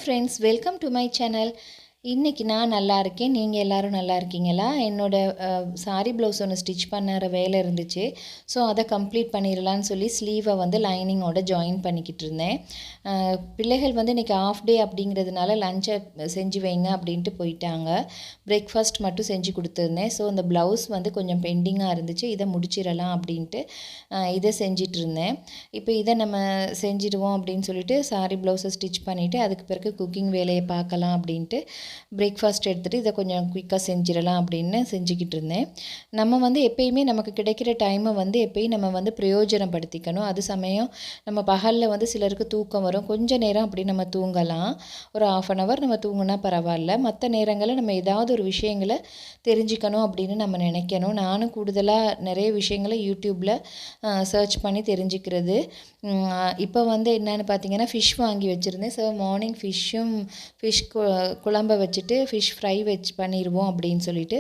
Friends, welcome to my channel. இன்றைக்கி நான் நல்லா இருக்கேன். நீங்கள் எல்லோரும் நல்லா இருக்கீங்களா? சாரி ப்ளவுஸ் ஒன்று ஸ்டிச் பண்ணுற வேலை இருந்துச்சு. ஸோ அதை கம்ப்ளீட் பண்ணிடலான்னு சொல்லி ஸ்லீவை லைனிங்கோட ஜாயின் பண்ணிக்கிட்டு இருந்தேன். பிள்ளைகள் இன்றைக்கி ஆஃப் டே அப்படிங்கிறதுனால லஞ்சை செஞ்சு வைங்க அப்படின்ட்டு போயிட்டாங்க. பிரேக்ஃபாஸ்ட் மட்டும் செஞ்சு கொடுத்துருந்தேன். ஸோ அந்த ப்ளவுஸ் கொஞ்சம் பெண்டிங்காக இருந்துச்சு. இதை முடிச்சிடலாம் அப்படின்ட்டு இதை செஞ்சிட்டு இருந்தேன். இப்போ இதை நம்ம செஞ்சிடுவோம் அப்படின்னு சொல்லிட்டு சாரி ப்ளவுஸை ஸ்டிச் பண்ணிவிட்டு அதுக்கு பிறகு குக்கிங் வேலையை பார்க்கலாம் அப்படின்ட்டு பிரேக்ஃபாஸ்ட் எடுத்துகிட்டு இதை கொஞ்சம் குயிக்காக செஞ்சிடலாம் அப்படின்னு செஞ்சுக்கிட்டு இருந்தேன். நம்ம எப்பயுமே நமக்கு கிடைக்கிற டைமை எப்பயும் நம்ம பிரயோஜனப்படுத்திக்கணும். அது சமயம் நம்ம பகலில் சிலருக்கு தூக்கம் வரும். கொஞ்சம் நேரம் அப்படி நம்ம தூங்கலாம். ஒரு 1/2 hour நம்ம தூங்கினா பரவாயில்ல. மற்ற நேரங்களில் நம்ம ஏதாவது ஒரு விஷயங்களை தெரிஞ்சுக்கணும் அப்படின்னு நம்ம நினைக்கணும். நானும் கூடுதலாக நிறைய விஷயங்களை யூடியூப்பில் சர்ச் பண்ணி தெரிஞ்சுக்கிறது. இப்போ என்னென்னு பார்த்தீங்கன்னா ஃபிஷ் வாங்கி வச்சுருந்தேன். ஸோ மார்னிங் ஃபிஷ் குழம்ப வச்சுட்டு ஃபிஷ் ஃப்ரை பண்ணிடுவோம் அப்படின்னு சொல்லிட்டு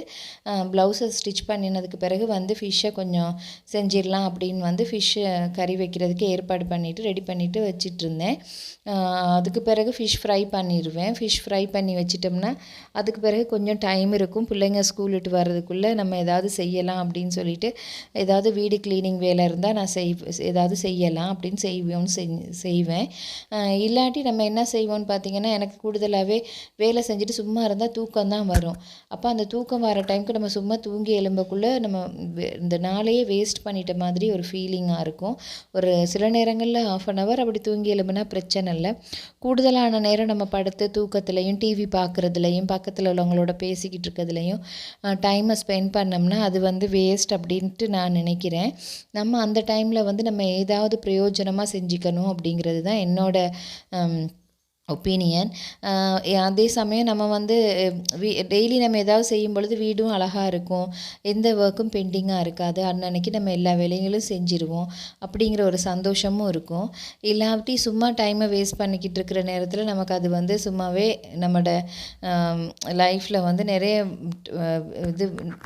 ப்ளவுஸை ஸ்டிச் பண்ணினதுக்கு பிறகு ஃபிஷ்ஷை கொஞ்சம் செஞ்சிடலாம் அப்படின்னு ஃபிஷ்ஷை கறி வைக்கிறதுக்கு ஏற்பாடு பண்ணிவிட்டு ரெடி பண்ணிவிட்டு வச்சிட்ருந்தேன். அதுக்கு பிறகு ஃபிஷ் ஃப்ரை பண்ணிடுவேன். ஃபிஷ் ஃப்ரை பண்ணி வச்சிட்டோம்னா அதுக்கு பிறகு கொஞ்சம் டைம் இருக்கும். பிள்ளைங்க ஸ்கூல் விட்டு வர்றதுக்குள்ளே நம்ம ஏதாவது செய்யலாம் அப்படின்னு சொல்லிட்டு ஏதாவது வீடு க்ளீனிங் வேலை இருந்தால் நான் ஏதாவது செய்யலாம் அப்படின்னு செய்வேன். இல்லாட்டி நம்ம என்ன செய்வோம்னு பார்த்தீங்கன்னா, எனக்கு கூடுதலாகவே வேலை செஞ்சுட்டு சும்மா இருந்தால் தூக்கம் தான் வரும். அப்போ அந்த தூக்கம் வர டைமுக்கு நம்ம சும்மா தூங்கி எழும்பக்குள்ளே நம்ம இந்த நாளையே வேஸ்ட் பண்ணிட்ட மாதிரி ஒரு ஃபீலிங்காக இருக்கும். ஒரு சில நேரங்களில் 1/2 hour அப்படி தூங்கி எழும்புனா பிரச்சனை இல்லை. கூடுதலான நேரம் நம்ம படுத்து தூக்கத்துலையும் டிவி பார்க்குறதுலையும் பக்கத்தில் உள்ளவங்களோட பேசிக்கிட்டு இருக்கிறதுலையும் டைமை ஸ்பெண்ட் பண்ணோம்னா அது வேஸ்ட் அப்படின்ட்டு நான் நினைக்கிறேன். நம்ம அந்த டைமில் நம்ம ஏதாவது பிரயோஜனமாக செஞ்சுக்கணும் அப்படிங்கிறது தான் என்னோட ஒப்பீனியன். அதே சமயம் நம்ம டெய்லி நம்ம ஏதாவது செய்யும் பொழுது வீடும் அழகாக இருக்கும். எந்த ஒர்க்கும் பெண்டிங்காக இருக்காது. அன்னன்னைக்கு நம்ம எல்லா வேலைகளும் செஞ்சுருவோம் அப்படிங்கிற ஒரு சந்தோஷமும் இருக்கும். இல்லாட்டி சும்மா டைமை வேஸ்ட் பண்ணிக்கிட்டு இருக்கிற நேரத்தில் நமக்கு அது சும்மாவே நம்மளோட லைஃப்பில் நிறைய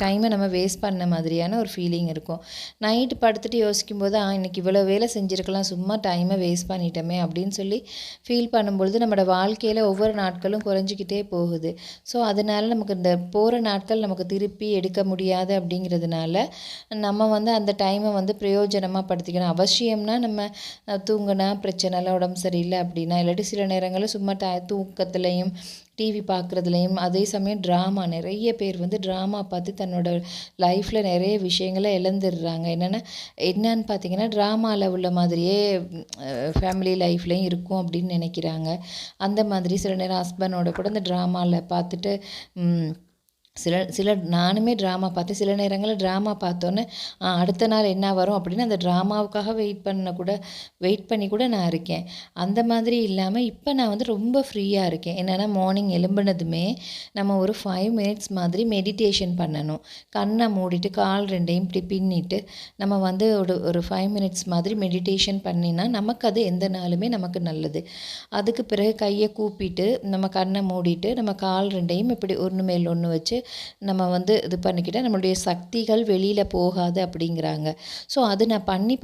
டைமை நம்ம வேஸ்ட் பண்ண மாதிரியான ஒரு ஃபீலிங் இருக்கும். நைட்டு படுத்துட்டு யோசிக்கும்போது இன்றைக்கி இவ்வளோ வேலை செஞ்சுருக்கலாம், சும்மா டைமை வேஸ்ட் பண்ணிட்டோமே அப்படின்னு சொல்லி ஃபீல் பண்ணும்பொழுது நம்மளோட வாழ்க்கையில் ஒவ்வொரு நாட்களும் குறைஞ்சிக்கிட்டே போகுது. ஸோ அதனால் நமக்கு இந்த போகிற நாட்கள் நமக்கு திருப்பி எடுக்க முடியாது. அப்படிங்கிறதுனால நம்ம அந்த டைமை பிரயோஜனமாக படுத்திக்கணும். அவசியம்னா நம்ம தூங்கினா பிரச்சனை இல்லை, உடம்பு சரியில்லை அப்படின்னா, இல்லாட்டி சில நேரங்களில் சும்மா தூக்கத்துலையும் டிவி பார்க்குறதுலையும். அதே சமயம் ட்ராமா, நிறைய பேர் ட்ராமா பார்த்து தன்னோட லைஃப்பில் நிறைய விஷயங்களை இழந்துடுறாங்க. என்னன்னு பார்த்தீங்கன்னா ட்ராமாவில் உள்ள மாதிரியே ஃபேமிலி லைஃப்லையும் இருக்கும் அப்படின்னு நினைக்கிறாங்க. அந்த மாதிரி சில நேரம் ஹஸ்பண்டோட கூட இந்த ட்ராமாவில் பார்த்துட்டு நானுமே ட்ராமா பார்த்தேன். சில நேரங்களில் ட்ராமா பார்த்தோன்னே அடுத்த நாள் என்ன வரும் அப்படின்னு அந்த ட்ராமாவுக்காக வெயிட் பண்ணி கூட நான் இருக்கேன். அந்த மாதிரி இல்லாமல் இப்போ நான் ரொம்ப ஃப்ரீயாக இருக்கேன். என்னென்னா மார்னிங் எழும்பினதுமே நம்ம ஒரு 5 minutes மாதிரி மெடிடேஷன் பண்ணணும். கண்ணை மூடிட்டு கால் ரெண்டையும் இப்படி பின்னிட்டு நம்ம ஒரு 5 minutes மாதிரி மெடிடேஷன் பண்ணினா நமக்கு அது எந்த நாளுமே நமக்கு நல்லது. அதுக்கு பிறகு கையை கூப்பிட்டு நம்ம கண்ணை மூடிட்டு நம்ம கால் ரெண்டையும் இப்படி ஒன்று மேல் ஒன்று வச்சு நம்ம இது பண்ணிக்கிட்டால் நம்மளுடைய சக்திகள் வெளியில் போகாது அப்படிங்கிறாங்க. ஸோ அது நான் பண்ணி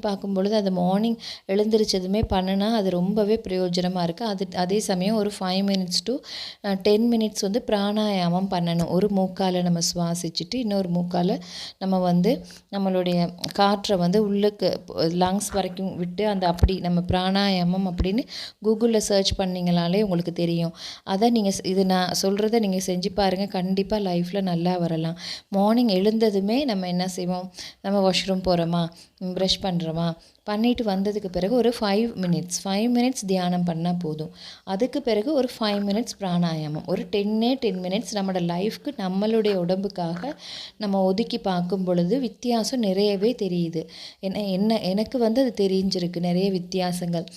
பார்க்கும் பொழுது அது மார்னிங் எழுந்திரிச்சதுமே பண்ணினா அது ரொம்பவே பிரயோஜனமாக இருக்குது. அதே சமயம் ஒரு 5 minutes to 10 minutes பிராணாயாமம் பண்ணணும். ஒரு மூக்கால் நம்ம சுவாசிச்சுட்டு இன்னொரு மூக்கால் நம்ம நம்மளுடைய காற்றை உள்ளுக்கு லங்ஸ் வரைக்கும் விட்டு அப்படி நம்ம பிராணாயாமம் அப்படின்னு கூகுளில் சர்ச் பண்ணிங்களாலே உங்களுக்கு தெரியும். அதை இது நான் சொல்கிறத நீங்கள் செஞ்சு பாருங்கள். கண்டிப்பாக லைஃப்பில் நல்லா வரலாம். மார்னிங் எழுந்ததுமே நம்ம என்ன செய்வோம், நம்ம வாஷ்ரூம் போகிறோமா, ப்ரஷ் பண்ணுறோமா, பண்ணிட்டு வந்ததுக்கு பிறகு ஒரு 5 minutes தியானம் பண்ணால் போதும். அதுக்கு பிறகு ஒரு 5 minutes பிராணாயாமம், ஒரு 10 minutes நம்மளோட லைஃப்க்கு நம்மளுடைய உடம்புக்காக நம்ம ஒதுக்கி பார்க்கும் பொழுது வித்தியாசம் நிறையவே தெரியுது. எனக்கு அது தெரிஞ்சிருக்கு நிறைய வித்தியாசங்கள்.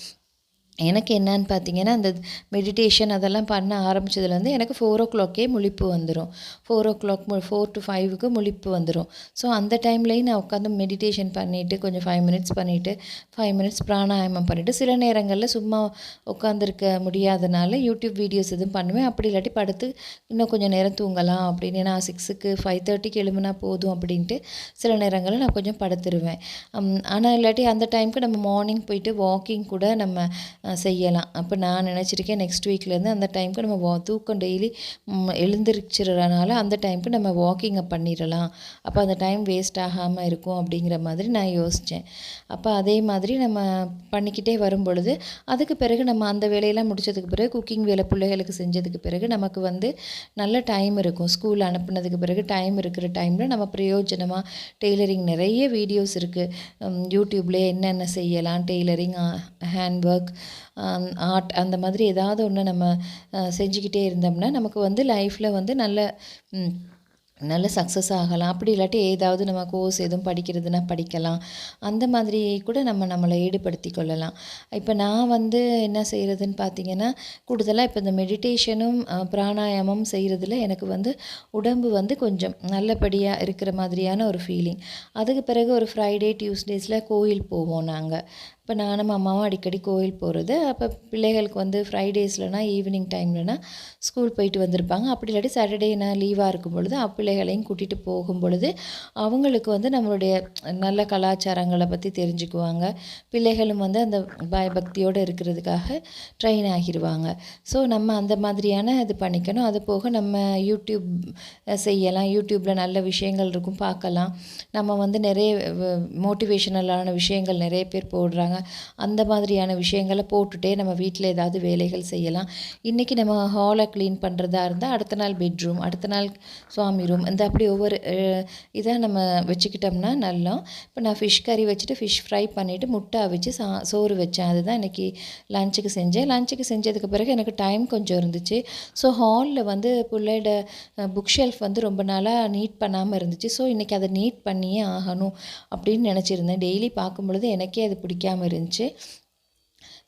எனக்கு என்னன்னு பார்த்தீங்கன்னா அந்த மெடிடேஷன் அதெல்லாம் பண்ண ஆரம்பித்ததுலேருந்து எனக்கு 4 o'clock முழிப்பு வந்துடும். 4 o'clock 4 to 5க்கு முழிப்பு வந்துடும். ஸோ அந்த டைம்லேயும் நான் உட்காந்து மெடிடேஷன் பண்ணிவிட்டு கொஞ்சம் 5 minutes பண்ணிவிட்டு 5 minutes பிராணாயாமம் பண்ணிவிட்டு சில நேரங்களில் சும்மா உட்காந்துருக்க முடியாதனால யூடியூப் வீடியோஸ் எதுவும் பண்ணுவேன். அப்படி இல்லாட்டி படுத்து இன்னும் கொஞ்சம் நேரம் தூங்கலாம் அப்படின்னு நான் 6க்கு 5:30க்கு எழும்புனா போதும் அப்படின்ட்டு சில நேரங்களில் நான் கொஞ்சம் படுத்துருவேன். ஆனால் இல்லாட்டி அந்த டைமுக்கு நம்ம மார்னிங் போயிட்டு வாக்கிங் கூட நம்ம செய்யலாம். அப்போ நான் நினச்சிருக்கேன் நெக்ஸ்ட் வீக்லேருந்து அந்த டைமுக்கு நம்ம தூக்கம் டெய்லி எழுந்திரிச்சிடுறனால அந்த டைமுக்கு நம்ம வாக்கிங்கை பண்ணிடலாம். அப்போ அந்த டைம் வேஸ்ட் ஆகாமல் இருக்கும் அப்படிங்கிற மாதிரி நான் யோசித்தேன். அப்போ அதே மாதிரி நம்ம பண்ணிக்கிட்டே வரும்பொழுது அதுக்கு பிறகு நம்ம அந்த வேலையெல்லாம் முடித்ததுக்கு பிறகு குக்கிங் வேலை பிள்ளைகளுக்கு செஞ்சதுக்கு பிறகு நமக்கு வந்து நல்ல டைம் இருக்கும். ஸ்கூல் அனுப்புனதுக்கு பிறகு டைம் இருக்கிற டைமில் நம்ம பிரயோஜனமாக டெய்லரிங் நிறைய வீடியோஸ் இருக்குது யூடியூப்லேயே என்னென்ன செய்யலாம், டெய்லரிங், ஹேண்ட் ஒர்க், ஆர்ட், அந்த மாதிரி ஏதாவது ஒன்று நம்ம செஞ்சுக்கிட்டே இருந்தோம்னா நமக்கு வந்து லைஃப்பில் வந்து நல்ல சக்ஸஸ் ஆகலாம். அப்படி இல்லாட்டி ஏதாவது நம்ம கோர்ஸ் எதுவும் படிக்கிறதுனா படிக்கலாம். அந்த மாதிரி கூட நம்மளை ஈடுபடுத்தி கொள்ளலாம். இப்போ நான் வந்து என்ன செய்கிறதுன்னு பார்த்தீங்கன்னா, கூடுதலாக இப்போ இந்த மெடிடேஷனும் பிராணாயாமம் செய்கிறதுல எனக்கு வந்து உடம்பு வந்து கொஞ்சம் நல்லபடியாக இருக்கிற மாதிரியான ஒரு ஃபீலிங். அதுக்கு பிறகு ஒரு ஃப்ரைடே டியூஸ்டேஸில் கோயில் போவோம் நாங்கள். இப்போ நானும் அம்மாவும் அடிக்கடி கோயில் போகிறது. அப்போ பிள்ளைகளுக்கு வந்து ஃப்ரைடேஸ்லனா ஈவினிங் டைம்லனா ஸ்கூல் போயிட்டு வந்திருப்பாங்க. அப்படி இல்லாட்டி சாட்டர்டே நான் லீவாக இருக்கும் பொழுது பிள்ளைகளையும் கூட்டிகிட்டு போகும் பொழுது அவங்களுக்கு வந்து நம்மளுடைய நல்ல கலாச்சாரங்களை பற்றி தெரிஞ்சுக்குவாங்க. பிள்ளைகளும் வந்து அந்த பயபக்தியோடு இருக்கிறதுக்காக ட்ரெயின் ஆகிடுவாங்க. ஸோ நம்ம அந்த மாதிரியான இது பண்ணிக்கணும். அது போக நம்ம யூடியூப் செய்யலாம். யூடியூப்பில் நல்ல விஷயங்கள் இருக்கும், பார்க்கலாம். நம்ம வந்து நிறைய மோட்டிவேஷனலான விஷயங்கள் நிறைய பேர் போடுறாங்க. அந்த மாதிரியான விஷயங்களை போட்டுகிட்டே நம்ம வீட்டில் ஏதாவது வேலைகள் செய்யலாம். இன்றைக்கி நம்ம ஹாலை க்ளீன் பண்ணுறதா இருந்தால் அடுத்த நாள் பெட்ரூம், அடுத்த நாள் சுவாமி ரூம், இந்த அப்படி ஒவ்வொரு இதாக நம்ம வச்சுக்கிட்டோம்னா நல்லா. இப்போ நான் ஃபிஷ் கறி வச்சுட்டு ஃபிஷ் ஃப்ரை பண்ணிவிட்டு முட்டை அவிச்சு சோறு வச்சேன். அதுதான் இன்றைக்கி லஞ்சுக்கு செஞ்சேன். லஞ்சுக்கு செஞ்சதுக்கு பிறகு எனக்கு டைம் கொஞ்சம் இருந்துச்சு. ஸோ ஹாலில் வந்து பிள்ளையோட புக் ஷெல்ஃப் வந்து ரொம்ப நாளாக நீட் பண்ணாமல் இருந்துச்சு. ஸோ இன்றைக்கி அதை நீட் பண்ணியே ஆகணும் அப்படின்னு நினச்சிருந்தேன். டெய்லி பார்க்கும் பொழுது எனக்கே அது பிடிக்காமல் இருந்துச்சு.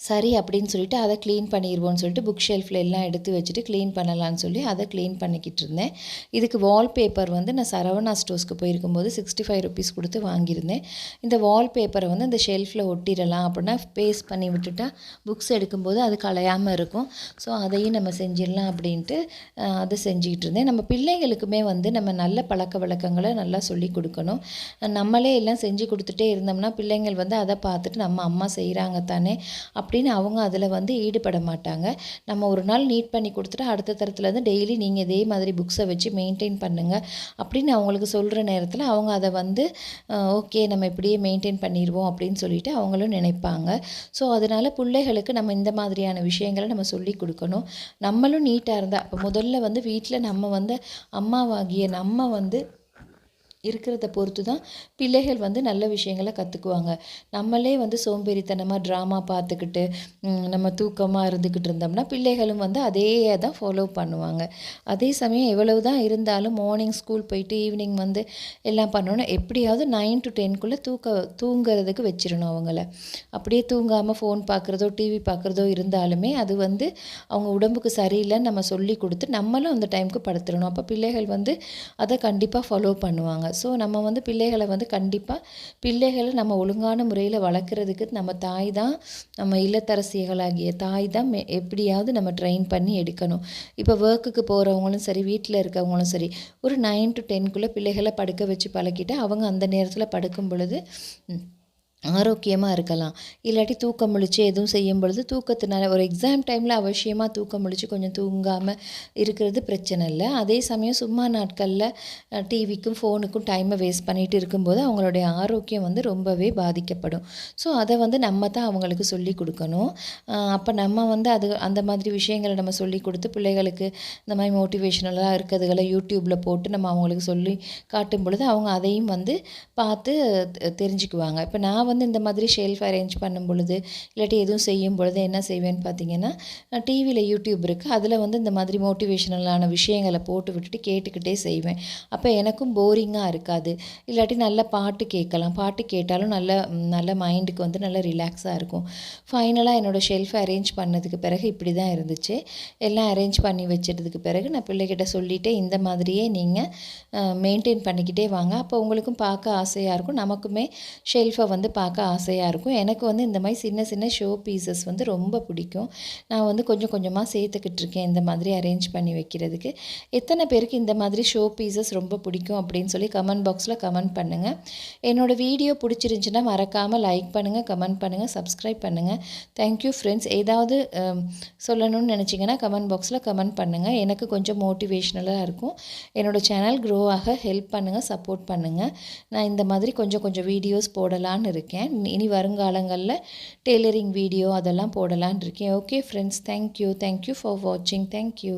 சரி அப்படின்னு சொல்லிட்டு அதை க்ளீன் பண்ணிடுவோன்னு சொல்லிட்டு புக் ஷெல்ஃபில் எல்லாம் எடுத்து வச்சுட்டு க்ளீன் பண்ணலான்னு சொல்லி அதை க்ளீன் பண்ணிக்கிட்டு இருந்தேன். இதுக்கு வால்பேப்பர் வந்து நான் சரவணா ஸ்டோர்ஸ்க்கு போயிருக்கும்போது 65 ருபீஸ் கொடுத்து வாங்கியிருந்தேன். இந்த வால்பேப்பரை வந்து இந்த ஷெல்ஃபில் ஒட்டிடலாம் அப்படின்னா பேஸ்ட் பண்ணி விட்டுட்டா புக்ஸ் எடுக்கும்போது அது கலையாமல் இருக்கும். ஸோ அதையும் நம்ம செஞ்சிடலாம் அப்படின்ட்டு அதை செஞ்சுக்கிட்டு இருந்தேன். நம்ம பிள்ளைங்களுக்குமே வந்து நம்ம நல்ல பழக்க வழக்கங்களை நல்லா சொல்லி கொடுக்கணும். நம்மளே எல்லாம் செஞ்சு கொடுத்துட்டே இருந்தோம்னா பிள்ளைங்கள் வந்து அதை பார்த்துட்டு நம்ம அம்மா செய்கிறாங்க தானே அப்படின்னு அவங்க அதில் வந்து ஈடுபட மாட்டாங்க. நம்ம ஒரு நாள் நீட் பண்ணி கொடுத்துட்டு அடுத்த தரத்துலேருந்து டெய்லி நீங்கள் இதே மாதிரி புக்ஸை வச்சு மெயின்டைன் பண்ணுங்கள் அப்படின்னு அவங்களுக்கு சொல்கிற நேரத்தில் அவங்க அதை வந்து ஓகே நம்ம இப்படியே மெயின்டைன் பண்ணிடுவோம் அப்படின்னு சொல்லிட்டு அவங்களும் நினைப்பாங்க. ஸோ அதனால் பிள்ளைகளுக்கு நம்ம இந்த மாதிரியான விஷயங்களை நம்ம சொல்லி கொடுக்கணும். நம்மளும் நீட்டாக இருந்தால் இப்போ முதல்ல வந்து வீட்டில் நம்ம வந்து அம்மாவாகிய நம்ம வந்து இருக்கிறத பொறுத்து தான் பிள்ளைகள் வந்து நல்ல விஷயங்களை கற்றுக்குவாங்க. நம்மளே வந்து சோம்பேறித்தனமாக ட்ராமா பார்த்துக்கிட்டு நம்ம தூக்கமாக இருந்துக்கிட்டு இருந்தோம்னா பிள்ளைகளும் வந்து அதே தான் ஃபாலோ பண்ணுவாங்க. அதே சமயம் எவ்வளவு தான் இருந்தாலும் மார்னிங் ஸ்கூல் போயிட்டு ஈவினிங் வந்து எல்லாம் பண்ணணும். எப்படியாவது 9 to 10க்குள்ளே தூங்குறதுக்கு வச்சிடணும் அவங்கள. அப்படியே தூங்காமல் ஃபோன் பார்க்குறதோ டிவி பார்க்குறதோ இருந்தாலுமே அது வந்து அவங்க உடம்புக்கு சரியில்லைன்னு நம்ம சொல்லி கொடுத்து நம்மளும் அந்த டைமுக்கு படுத்துடணும். அப்போ பிள்ளைகள் வந்து அதை கண்டிப்பாக ஃபாலோ பண்ணுவாங்க. ஸோ நம்ம வந்து பிள்ளைகளை வந்து பிள்ளைகளை நம்ம ஒழுங்கான முறையில் வளர்க்குறதுக்கு நம்ம தாய் தான், நம்ம இல்லத்தரசிகளாகிய தாய் தான் எப்படியாவது நம்ம ட்ரெயின் பண்ணி எடுக்கணும். இப்போ ஒர்க்குக்கு போகிறவங்களும் சரி, வீட்டில் இருக்கவங்களும் சரி, ஒரு 9 to 10க்குள்ளே பிள்ளைகளை படுக்க வச்சு பழக்கிட்டு அவங்க அந்த நேரத்தில் படுக்கும் பொழுது ஆரோக்கியமாக இருக்கலாம். இல்லாட்டி தூக்கம் முழிச்சு எதுவும் செய்யும் பொழுது தூக்கத்தினால ஒரு எக்ஸாம் டைமில் அவசியமாக தூக்கம் முழிச்சு கொஞ்சம் தூங்காமல் இருக்கிறது பிரச்சனை இல்லை. அதே சமயம் சும்மா நாட்களில் டிவிக்கும் ஃபோனுக்கும் டைமை வேஸ்ட் பண்ணிகிட்டு இருக்கும்போது அவங்களுடைய ஆரோக்கியம் வந்து ரொம்பவே பாதிக்கப்படும். ஸோ அதை வந்து நம்ம தான் அவங்களுக்கு சொல்லி கொடுக்கணும். அப்போ நம்ம வந்து அந்த மாதிரி விஷயங்களை நம்ம சொல்லி கொடுத்து பிள்ளைகளுக்கு இந்த மாதிரி மோட்டிவேஷனலாக இருக்கிறதுகளை யூடியூப்பில் போட்டு நம்ம அவங்களுக்கு சொல்லி காட்டும் பொழுது அவங்க அதையும் வந்து பார்த்து தெரிஞ்சுக்குவாங்க. இப்போ நான் வந்து இந்த மாதிரி ஷெல்ஃப் அரேஞ்ச் பண்ணும் பொழுது இல்லாட்டி எதுவும் செய்யும் பொழுது என்ன செய்வேன்னு பார்த்தீங்கன்னா, டிவியில் யூடியூப் இருக்குது, அதில் வந்து இந்த மாதிரி மோட்டிவேஷனலான விஷயங்களை போட்டு விட்டுட்டு கேட்டுக்கிட்டே செய்வேன். அப்போ எனக்கும் போரிங்காக இருக்காது. இல்லாட்டி நல்ல பாட்டு கேட்கலாம். பாட்டு கேட்டாலும் நல்ல மைண்டுக்கு வந்து நல்ல ரிலாக்ஸாக இருக்கும். ஃபைனலாக என்னோடய ஷெல்ஃபை அரேஞ்ச் பண்ணதுக்கு பிறகு இப்படி தான் இருந்துச்சு. எல்லாம் அரேஞ்ச் பண்ணி வச்சதுக்கு பிறகு நான் பிள்ளைகிட்ட சொல்லிவிட்டு இந்த மாதிரியே நீங்கள் மெயின்டைன் பண்ணிக்கிட்டே வாங்க. அப்போ உங்களுக்கும் பார்க்க ஆசையாக இருக்கும், நமக்குமே ஷெல்ஃபை வந்து பார்க்க ஆசையாக இருக்கும். எனக்கு வந்து இந்த மாதிரி சின்ன சின்ன ஷோ பீசஸ் வந்து ரொம்ப பிடிக்கும். நான் வந்து கொஞ்சம் கொஞ்சமாக சேர்த்துக்கிட்டு இருக்கேன் இந்த மாதிரி அரேஞ்ச் பண்ணி வைக்கிறதுக்கு. எத்தனை பேருக்கு இந்த மாதிரி ஷோ பீசஸ் ரொம்ப பிடிக்கும் அப்படின்னு சொல்லி கமெண்ட் பாக்ஸில் கமெண்ட் பண்ணுங்கள். என்னோடய வீடியோ பிடிச்சிருந்துச்சுன்னா மறக்காமல் லைக் பண்ணுங்கள், கமெண்ட் பண்ணுங்கள், சப்ஸ்கிரைப் பண்ணுங்கள். Thank you friends. ஏதாவது சொல்லணும்னு நினச்சிங்கன்னா கமெண்ட் பாக்ஸில் கமெண்ட் பண்ணுங்கள். எனக்கு கொஞ்சம் மோட்டிவேஷ்னலாக இருக்கும். என்னோடய சேனல் க்ரோ ஆக ஹெல்ப் பண்ணுங்கள், சப்போர்ட் பண்ணுங்கள். நான் இந்த மாதிரி கொஞ்சம் கொஞ்சம் வீடியோஸ் போடலான்னு இருக்கேன். இனி வருங்காலங்களில் டெய்லரிங் வீடியோ அதெல்லாம் போடலான்னு இருக்கேன். ஓகே ஃப்ரெண்ட்ஸ், தேங்க்யூ ஃபார் வாட்சிங். தேங்க்யூ.